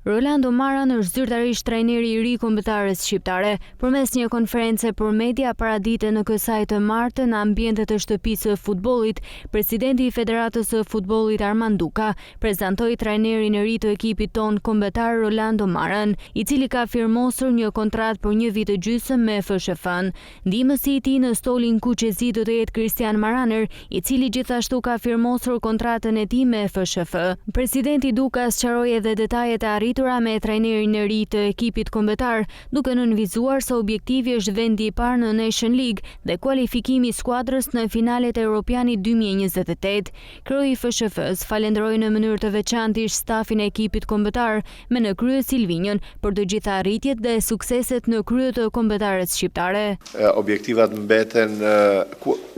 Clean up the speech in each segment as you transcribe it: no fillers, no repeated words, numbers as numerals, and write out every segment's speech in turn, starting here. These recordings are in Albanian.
Rolando Maran është zyrtarisht trajneri i ri kombëtares shqiptare. Përmes një konference për media paradite në kësaj të martë në ambientet të shtëpisë së futbollit, presidenti i Federatës së Futbollit Armand Duka prezantoi trajnerin e ri të ekipit ton kombëtar Rolando Maran, i cili ka firmosur një kontratë për 1 vit të gjysmë me FSHF-n. Ndihmësi i tij në stolin kuqezi do të jetë Christian Maraner, i cili gjithashtu ka firmosur kontratën e tij me FSHF. Presidenti Duka sqaroi edhe detajet e arritura me trajnerin e ri të ekipit kombëtar, duke nënvizuar se objektivi është vendi i parë në Nation League dhe kualifikimi i skuadrës në finalet e Europianit 2028. Kryeji i FSHF-s falenderoi në mënyrë të veçantë stafin e ekipit kombëtar, me në krye Silvinjon për të gjitha arritjet dhe sukseset në krye të kombëtares shqiptare. Objektivat mbeten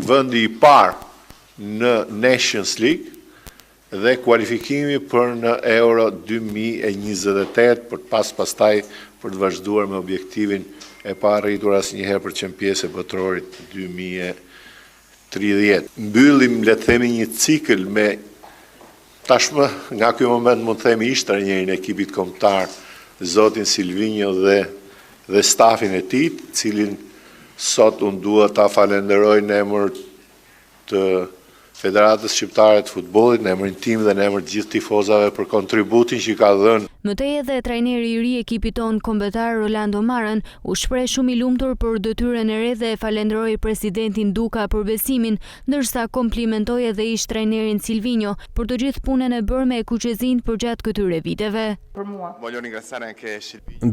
vendi i parë në Nations League dhe kualifikimi për në Euro 2028 pastaj për të vazhduar me objektivin e pa arritur asnjëherë për qenë pjesë e botrorit 2030. Mbyllim, le të themi, një cikël me tashmë nga ky moment mund të themi ish trajnerin e ekipit kombëtar, zotin Silvinjo dhe stafin e tij, cilin sot unë dua ta falenderoj në emër të Federatës Shqiptare të Futbollit, në emrin tim dhe në emër të gjithë tifozave për kontributin që ka dhënë. Mëtej edhe trajneri i ri i ekipit ton kombëtar Rolando Maran u shpreh shumë i lumtur për detyrën e re dhe falenderoi presidentin Duka për besimin, ndërsa komplimentoi edhe ish trajnerin Silvinjo për të gjithë punën e bërë me kuqezin përgjatë këtyre viteve.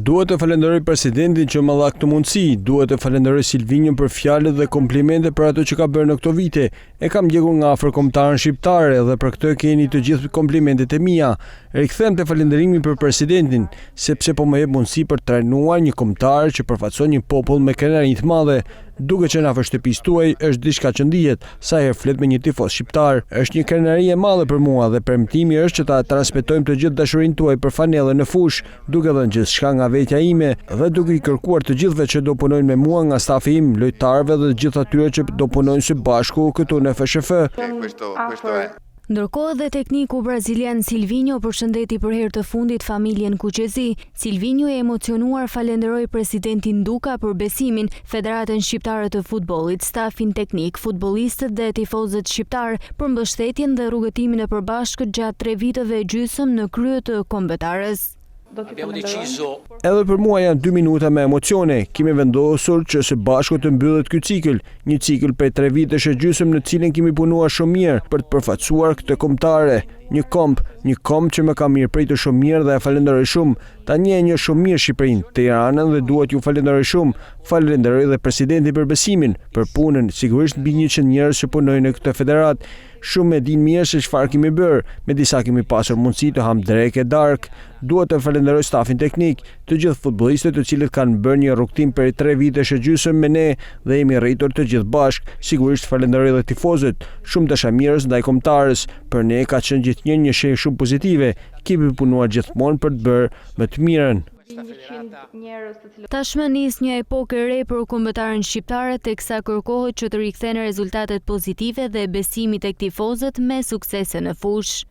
Duhet të falenderoj presidentin që më dha këtë mundësi, duhet të falenderoj Silvinjon për fjalët dhe komplimente për ato që ka bërë në këto vite. E kam ndjekur nga afër kombëtarën shqiptare dhe për këtë keni të gjithë komplimentet e mia. Rikthem te falenderimi për presidentin, sepse po më jep mundësi për të trajnuar një kombëtar që përfaqëson një popull me krenarin të madhe. Duke që në afër shtëpisë tuaj është diçka që ndihet, sa herë flet me një tifoz shqiptar. Është një krenari e madhe për mua dhe premtimi është që ta transmetojmë të gjithë dashurinë tuaj për fanellën në fushë, duke dhënë gjithçka nga vetja ime dhe duke i kërkuar të gjithëve që do punojnë me mua nga stafi im, lojtarëve dhe të gjithë atyre që do punojnë së bashku këtu në FSHF. Ndërkohë dhe tekniku brazilian Silvinjo përshëndeti për herë të fundit familjen kuqezi. Silvinjo e emocionuar falenderoi presidentin Duka për besimin, Federatën Shqiptare të Futbollit, stafin teknik, futbollistët dhe tifozët shqiptar për mbështetjen dhe rrugëtimin e përbashkët gjatë 3 viteve e gjysmë në krye të kombëtares. Edhe për mua janë 2 minuta me emocione. Kemi vendosur që së bashku të mbyllet ky cikël, një cikël prej 3 vitesh e gjysmë në cilin kemi punuar shumë mirë për të përfaqësuar këtë kombëtare. Një komb që më ka mirëpritur shumë mirë dhe e falenderoj shumë. Tani e njoh shumë mirë Shqipërinë, Tiranën dhe duhet ju falenderoj shumë. Falenderoj dhe presidentin për besimin, për punën, sigurisht mbi 100 njerëz që punojnë në këtë federat. Shumë e din mirë se çfarë kemi bërë, me disa kemi pasur mundësi të ham drek e dark. Duhet të falenderoj stafin teknik, të gjithë futbollistët të cilët kanë bërë një rrugtim për 3 vitesh e gjysmë me ne dhe jemi rritur të gjithë bashkë. Sigurisht falenderoj edhe tifozët, shumë dashamirës ndaj kombëtarës. Për ne ka qenë gjithnjë një shenjë shumë pozitive. Kemi punuar gjithmonë për të bërë më të mirën. Tashmë nis një epokë e re për kombëtaren shqiptare, teksa kërkohet që të rikthehen rezultatet pozitive dhe besimi tek tifozët me suksese në fushë.